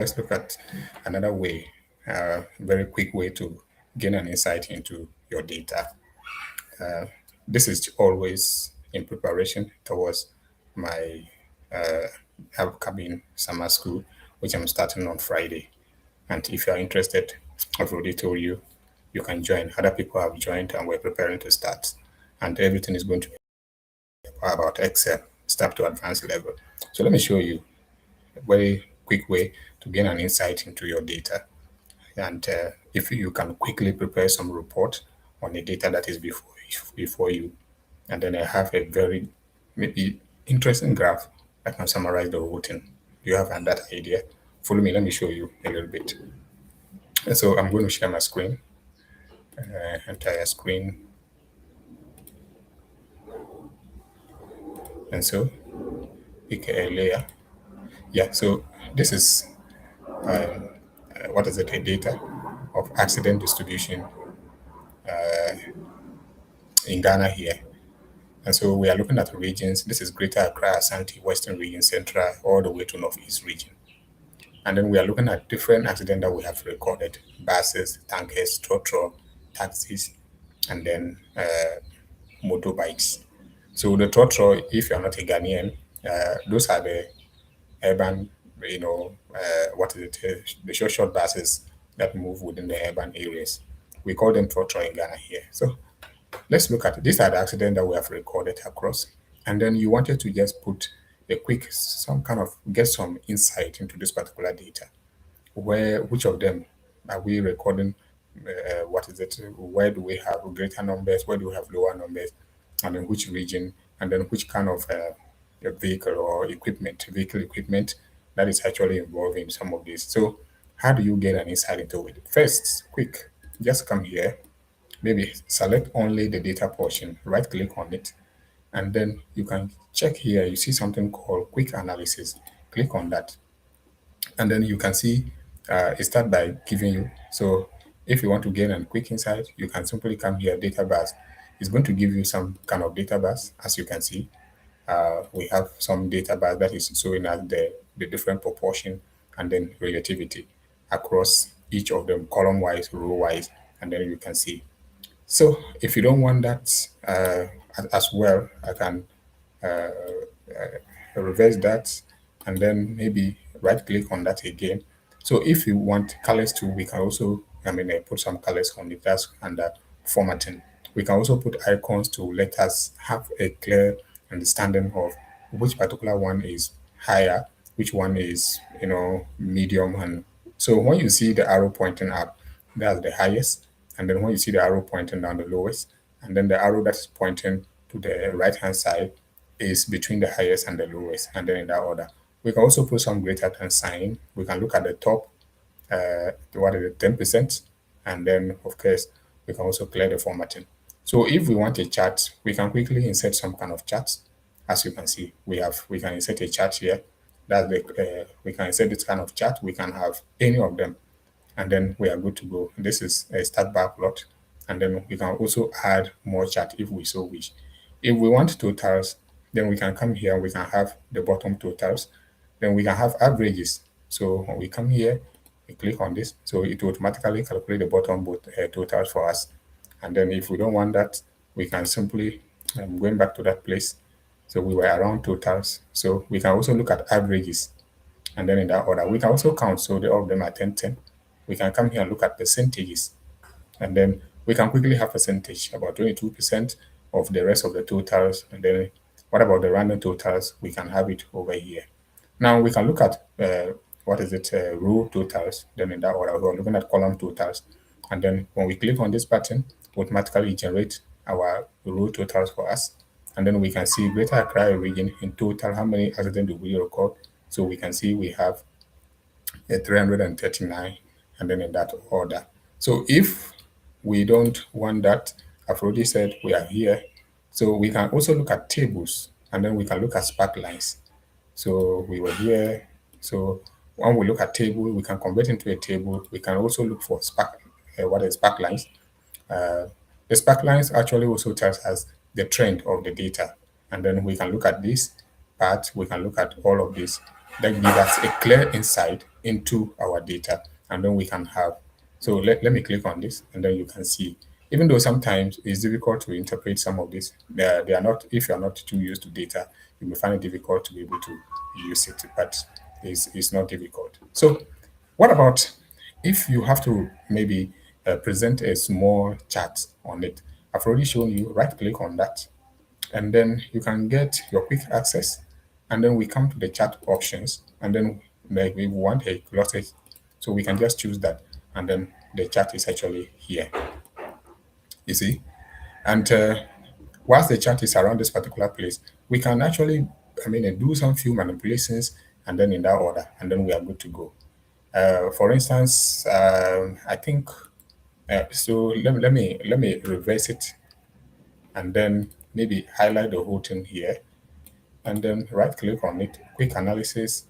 let's look at another way, very quick way to gain an insight into your data. This is always in preparation towards my uh, upcoming summer school, which I'm starting on Friday. And if you are interested, I've already told you, you can join. Other people have joined and we're preparing to start. And everything is going to be about Excel, start to advanced level. So let me show you a very quick way to gain an insight into your data. And if you can quickly prepare some report on the data that is before you, and then I have a very maybe interesting graph that can summarize the whole thing. Do you have that idea? Follow me. Let me show you a little bit. So I'm going to share my screen, entire screen, and so pick a layer. Yeah. So this is what is it? A data of accident distribution in Ghana here. And so we are looking at the regions. This is Greater Accra, Asante, Western region, Central, all the way to Northeast region. And then we are looking at different accidents that we have recorded: buses, tankers, trotro, taxis, and then motorbikes. So the trotro, if you're not a Ghanaian, those are the urban, what is it? The short buses that move within the urban areas. We call them trotro in Ghana here. So let's look at it. These are the accidents that we have recorded across. And then you wanted to just put a quick, some kind of, get some insight into this particular data. Which of them are we recording? What is it? Where do we have greater numbers? Where do we have lower numbers? And then which region? And then which kind of vehicle or vehicle equipment that is actually involved in some of these. So how do you get an insight into it? First, quick, just come here, maybe select only the data portion, right click on it, and then you can check here. You see something called quick analysis. Click on that, and then you can see it start by giving you. So if you want to gain a quick insight, you can simply come here, data bars. It's going to give you some kind of data bars. As you can see, we have some data bars that is showing us the different proportion and then relativity across each of them, column wise, row wise, and then you can see. So if you don't want that as well, I can reverse that and then maybe right click on that again. So if you want colors too, we can also, put some colors on the task under formatting. We can also put icons to let us have a clear understanding of which particular one is higher, which one is, medium. And so when you see the arrow pointing up, that's the highest. And then when you see the arrow pointing down, the lowest. And then the arrow that's pointing to the right hand side is between the highest and the lowest, and then in that order. We can also put some greater than sign. We can look at the top, what is it, 10%, and then of course we can also clear the formatting. So if we want a chart, we can quickly insert some kind of charts. As you can see, we can insert a chart here. That's we can insert this kind of chart. We can have any of them, and then we are good to go. This is a start bar plot, and then we can also add more chart if we so wish. If we want totals, then we can come here, we can have the bottom totals, then we can have averages. So when we come here, we click on this, so it will automatically calculate the bottom totals for us. And then if we don't want that, we can simply, going back to that place, so we were around totals, so we can also look at averages, and then in that order we can also count. So all of them are 10 10. We can come here and look at percentages, and then we can quickly have percentage about 22% of the rest of the totals. And then what about the random totals? We can have it over here. Now we can look at what is it, row totals. Then in that order, we're looking at column totals, and then when we click on this button, automatically generate our row totals for us. And then we can see Greater Accra region in total, how many accidents do we record. So we can see we have 339, and then in that order. So if we don't want that, I've already said we are here. So we can also look at tables, and then we can look at spark lines. So we were here. So when we look at table, we can convert into a table. We can also look for what is spark lines. The spark lines actually also tells us the trend of the data. And then we can look at this part, we can look at all of this. That gives us a clear insight into our data, and then we can have. So let me click on this, and then you can see. Even though sometimes it's difficult to interpret some of this, they are not. If you are not too used to data, you may find it difficult to be able to use it. But it's not difficult. So what about if you have to maybe present a small chart on it? I've already shown you. Right click on that, and then you can get your quick access, and then we come to the chat options, and then like we want a glossary, so we can just choose that, and then the chat is actually here, you see. And whilst the chat is around this particular place, we can actually, do some few manipulations, and then in that order, and then we are good to go. For instance, I think so. Let me reverse it, and then maybe highlight the whole thing here, and then right click on it, quick analysis,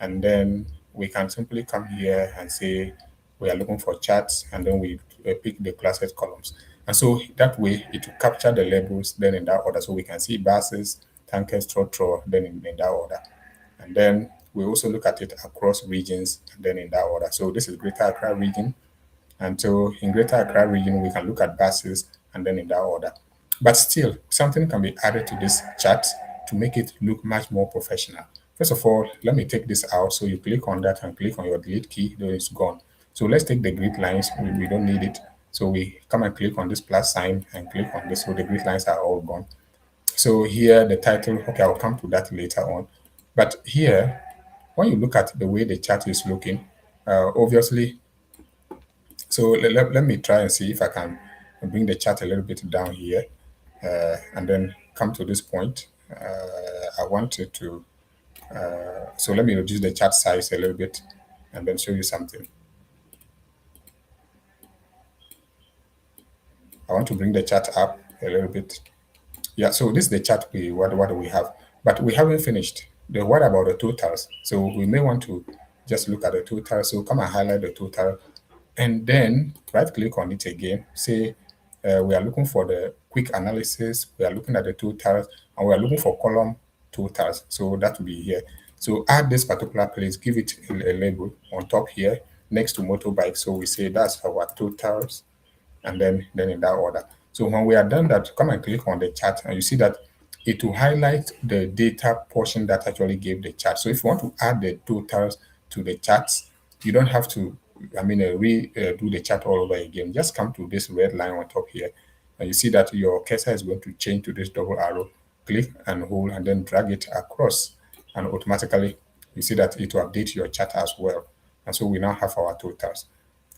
and then we can simply come here and say we are looking for charts, and then we pick the clustered columns. And so that way it will capture the labels then in that order. So we can see buses, tankers, trotro, then in that order. And then we also look at it across regions, and then in that order. So this is Greater Accra region, and so in Greater Accra region, we can look at buses and then in that order. But still, something can be added to this chart to make it look much more professional. First of all, let me take this out. So you click on that and click on your delete key, then it's gone. So let's take the grid lines. We don't need it. So we come and click on this plus sign and click on this. So the grid lines are all gone. So here the title, okay, I'll come to that later on. But here, when you look at the way the chart is looking, obviously so let me try and see if I can bring the chart a little bit down here, and then come to this point. I wanted to, so let me reduce the chart size a little bit and then show you something. I want to bring the chart up a little bit. Yeah, so this is the chart what do we have, but we haven't finished. The what about the totals? So we may want to just look at the total. So come and highlight the total, and then right click on it again. Say we are looking for the quick analysis. We are looking at the totals, and we are looking for column totals. So that will be here. So add this particular place, give it a label on top here next to motorbike. So we say that's our totals, and then in that order. So when we are done that, come and click on the chart, and you see that it will highlight the data portion that actually gave the chart. So if you want to add the totals to the charts, you don't have to, do the chart all over again. Just come to this red line on top here, and you see that your cursor is going to change to this double arrow. Click and hold, and then drag it across, and automatically you see that it will update your chart as well. And so we now have our totals.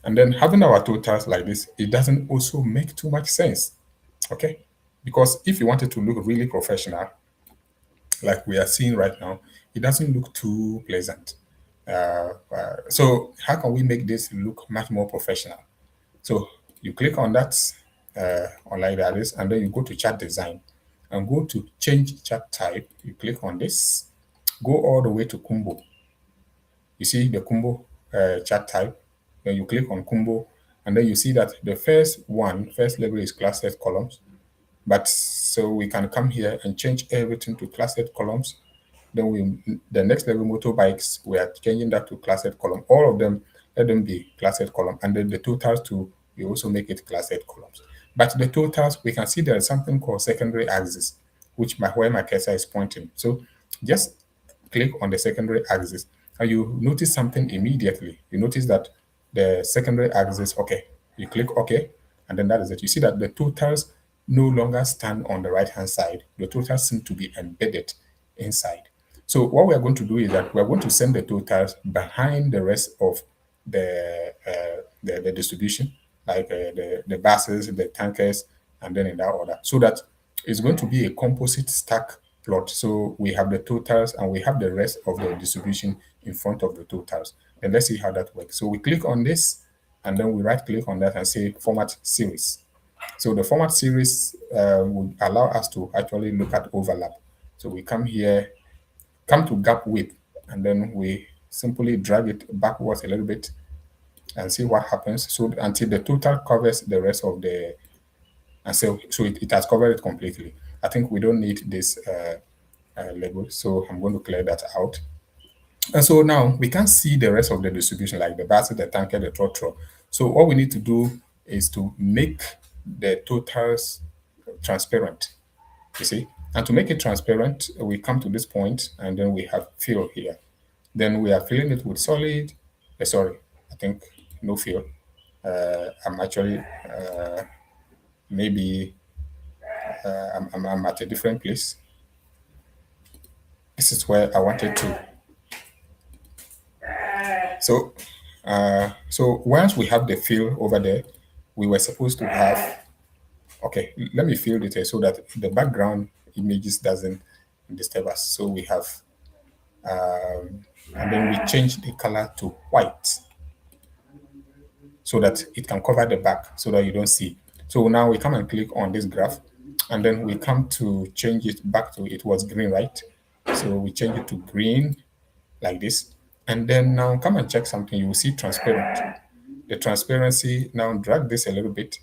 And then having our totals like this, it doesn't also make too much sense. Okay? Because if you want it to look really professional, like we are seeing right now, it doesn't look too pleasant. So how can we make this look much more professional? So you click on that, on like that is, and then you go to chart design and go to change chart type. You click on this, go all the way to Kumbo. You see the Kumbo chart type. Then you click on Kumbo, and then you see that the first level is clustered columns. But so we can come here and change everything to clustered columns. Then the next level motorbikes, we are changing that to clustered column. All of them, let them be clustered column. And then the totals too, we also make it clustered columns. But the totals, we can see there is something called secondary axis, which where my cursor is pointing. So just click on the secondary axis, and you notice something immediately. You notice that the secondary axis, okay, you click OK, and then that is it. You see that the totals no longer stand on the right hand side. The totals seem to be embedded inside. So what we are going to do is that we are going to send the totals behind the rest of the distribution, like the buses, the tankers, and then in that order, so that it's going to be a composite stack plot. So we have the totals and we have the rest of the distribution in front of the totals. And let's see how that works. So we click on this, and then we right click on that and say format series. So the format series would allow us to actually look at overlap. So we come here, come to gap width, and then we simply drag it backwards a little bit and see what happens. So until the total covers the rest of the, and so it has covered it completely. I think we don't need this label, so I'm going to clear that out. And so now we can't see the rest of the distribution, like the basket, the tanker, the throttle. So all we need to do is to make the totals transparent, you see. And to make it transparent, we come to this point and then we have fill here. Then we are filling it with solid, sorry, I think no fill. I'm actually, maybe I'm at a different place. This is where I wanted to. So once we have the fill over there, we were supposed to have, okay, let me fill it here so that the background images doesn't disturb us. So we have, and then we change the color to white so that it can cover the back so that you don't see. So now we come and click on this graph and then we come to change it back to, it was green, right? So we change it to green like this. And then now come and check something, you will see transparent. The transparency, now drag this a little bit,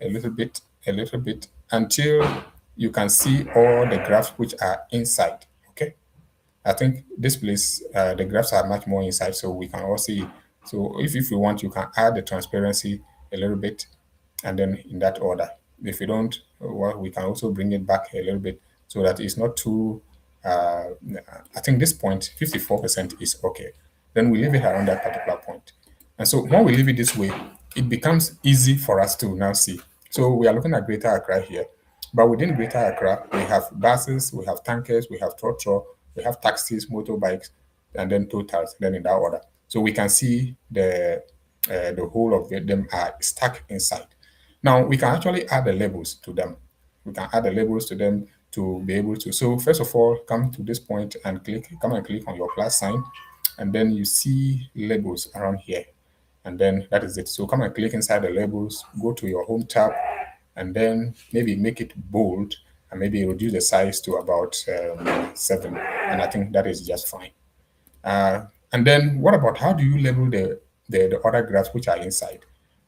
a little bit, a little bit, until you can see all the graphs which are inside, okay? I think this place, the graphs are much more inside, so we can all see. So if you want, you can add the transparency a little bit, and then in that order. If you don't, well, we can also bring it back a little bit so that it's not too. Uh, I think this point, 54% is okay. Then we leave it around that particular point. And so when we leave it this way, it becomes easy for us to now see. So we are looking at Greater Accra here. But within Greater Accra, we have buses, we have tankers, we have trotro, we have taxis, motorbikes, and then totals, then in that order. So we can see the whole of them are stuck inside. Now we can actually add the labels to them. We can add the labels to them to be able to. So first of all, come to this point and come and click on your plus sign, and then you see labels around here. And then that is it. So come and click inside the labels, go to your home tab, and then maybe make it bold and maybe reduce the size to about 7. And I think that is just fine. And then what about how do you label the other graphs which are inside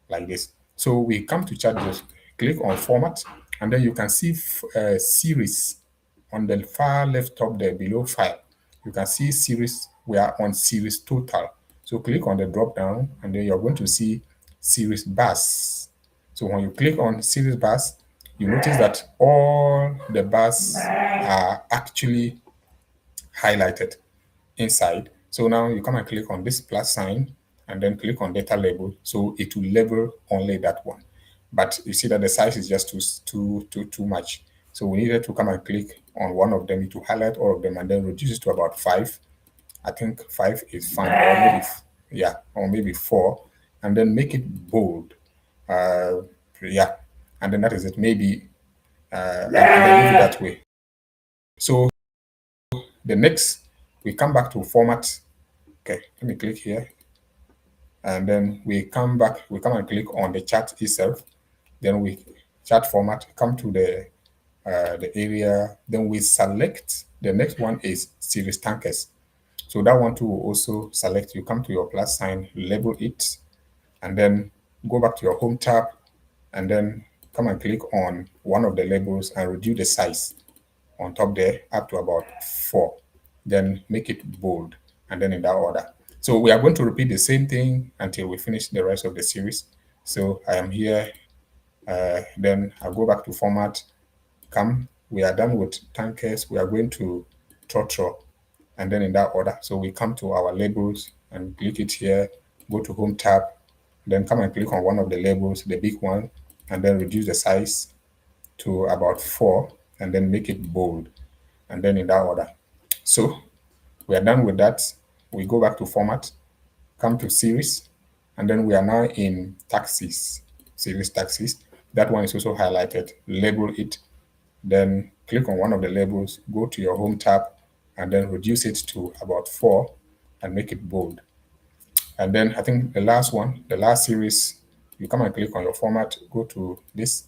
like this? So we come to chat, just click on format, and then you can see series on the far left top there below file. You can see series. We are on series total. So click on the drop down, and then you're going to see series bus. So when you click on series bus, you notice that all the bars are actually highlighted inside. So now you come and click on this plus sign and then click on data label. So it will label only that one. But you see that the size is just too much. So we needed to come and click on one of them to highlight all of them and then reduce it to about 5. I think 5 is fine, or maybe yeah, or maybe 4, and then make it bold. Yeah, and then that is it. Maybe and then leave it that way. So the next, we come back to format. Okay, let me click here. And then we come back, we come and click on the chart itself. Then we chart format, come to the area. Then we select, the next one is series tankers. So that one too will also select, you come to your plus sign, label it, and then go back to your home tab, and then come and click on one of the labels and reduce the size on top there up to about 4. Then make it bold, and then in that order. So we are going to repeat the same thing until we finish the rest of the series. So I am here, then I'll go back to format, come, we are done with tankers, we are going to throttle, and then in that order. So we come to our labels and click it here, go to home tab, then come and click on one of the labels, the big one, and then reduce the size to about 4, and then make it bold, and then in that order. So we are done with that. We go back to format, come to series, and then we are now in taxis, series taxis. That one is also highlighted. Label it, then click on one of the labels, go to your home tab, and then reduce it to about 4 and make it bold. And then I think the last one, the last series, you come and click on your format, go to this.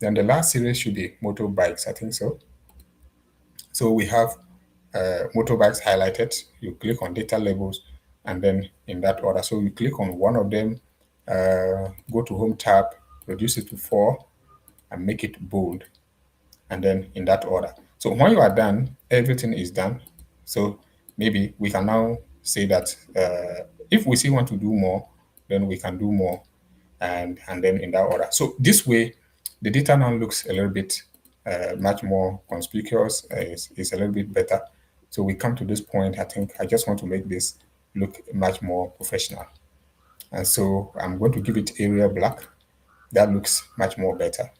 Then the last series should be motorbikes, I think so. So we have motorbikes highlighted. You click on data labels, and then in that order. So you click on one of them, go to home tab, reduce it to 4, and make it bold, and then in that order. So when you are done, everything is done. So maybe we can now say that if we still want to do more, then we can do more, and then in that order. So this way, the data now looks a little bit much more conspicuous. Is a little bit better. So we come to this point. I think I just want to make this look much more professional, and so I'm going to give it area black. That looks much more better.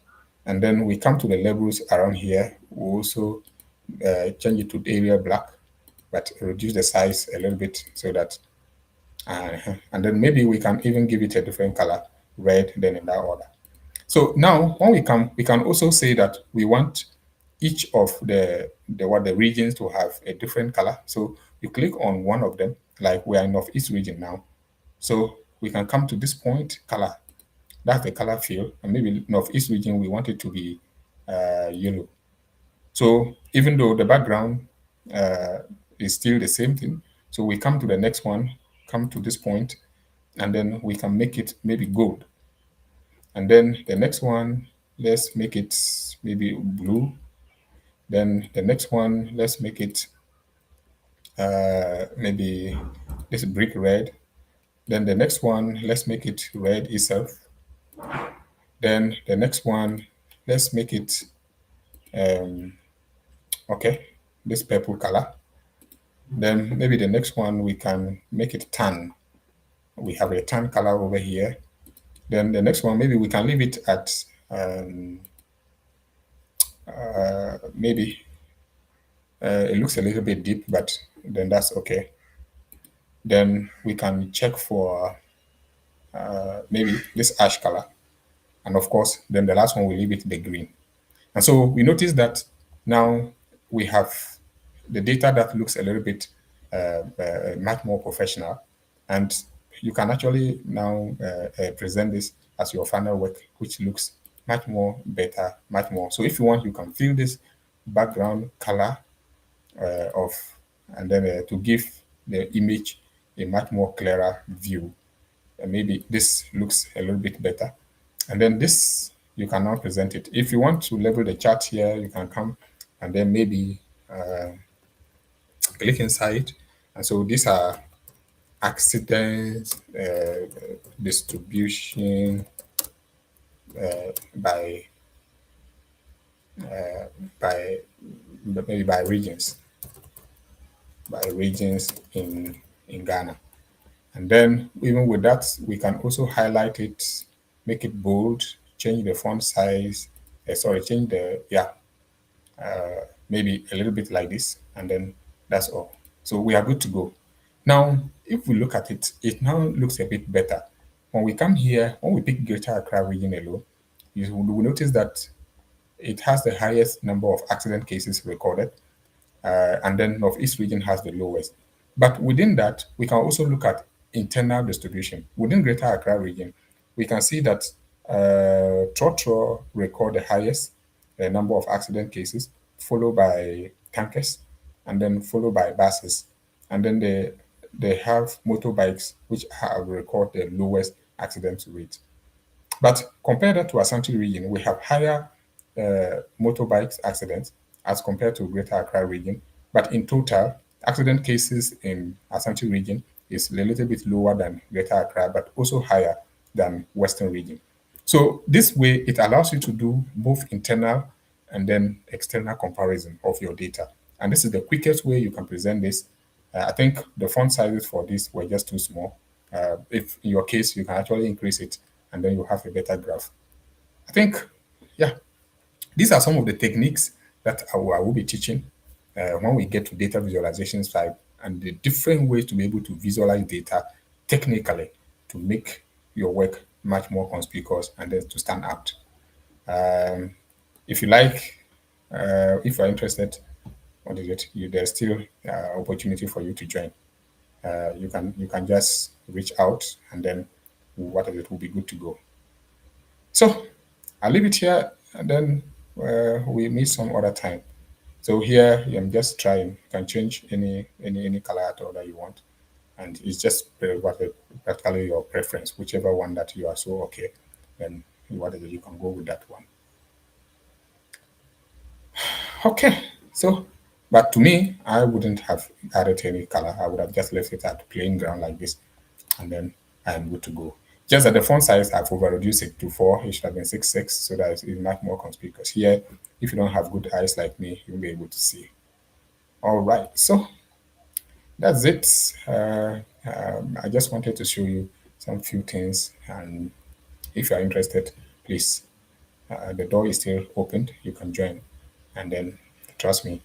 And then we come to the labels around here. We also change it to area black, but reduce the size a little bit so that, and then maybe we can even give it a different color, red, then in that order. So now when we can also say that we want each of the regions to have a different color. So you click on one of them, like we are in Northeast region now. So we can come to this point, color. That's the color field. And maybe Northeast region, we want it to be yellow. So even though the background uh, is still the same thing, so we come to the next one, come to this point, and then we can make it maybe gold. And then the next one, let's make it maybe blue. Then the next one, let's make it maybe this brick red. Then the next one, let's make it red itself. Then the next one, let's make it um, okay, this purple color. Then maybe the next one we can make it tan. We have a tan color over here. Then the next one maybe we can leave it at maybe it looks a little bit deep, but then that's okay. Then we can check for maybe this ash color, and of course, then the last one we leave it the green. And so we notice that now we have the data that looks a little bit much more professional, and you can actually now present this as your final work, which looks much more better, much more. So if you want, you can fill this background color of, and then to give the image a much more clearer view. And maybe this looks a little bit better. And then this, you can now present it. If you want to level the chart here, you can come and then maybe click inside. And so these are accidents distribution by by maybe by regions in Ghana. And then even with that, we can also highlight it, make it bold, change the font size. Sorry, change the maybe a little bit like this, and then that's all. So we are good to go. Now, if we look at it, it now looks a bit better. When we come here, when we pick Greater Accra region alone, you will notice that it has the highest number of accident cases recorded, and then Northeast region has the lowest. But within that, we can also look at internal distribution. Within Greater Accra region, we can see that Trotro record the highest number of accident cases, followed by tankers, and then followed by buses. And then they have motorbikes, which have record the lowest accident rate. But compared that to Ashanti region, we have higher motorbikes accidents as compared to Greater Accra region. But in total, accident cases in Ashanti region is a little bit lower than Greater Accra, but also higher than Western region. So this way, it allows you to do both internal and then external comparison of your data. And this is the quickest way you can present this. I think the font sizes for this were just too small. If in your case, you can actually increase it and then you have a better graph. I think, yeah, these are some of the techniques that I will be teaching when we get to data visualization side and the different ways to be able to visualize data technically to make your work much more conspicuous and then to stand out. Um, if you like, if you're interested, what is it? There's still opportunity for you to join. You can just reach out and then what is it will be good to go. So I'll leave it here and then we meet some other time. So here I'm just trying. You can change any color at all that you want, and it's just practically your preference, whichever one that you are so okay. Then what is it? You can go with that one. Okay. So But to me, I wouldn't have added any color. I would have just left it at plain ground like this, and then I am good to go. Just that the font size, I've over reduced it to 4. It should have been 6.6, so that it's much more conspicuous. Here, if you don't have good eyes like me, you'll be able to see. All right, so that's it. I just wanted to show you some few things, and if you are interested, please, the door is still opened. You can join, and then trust me,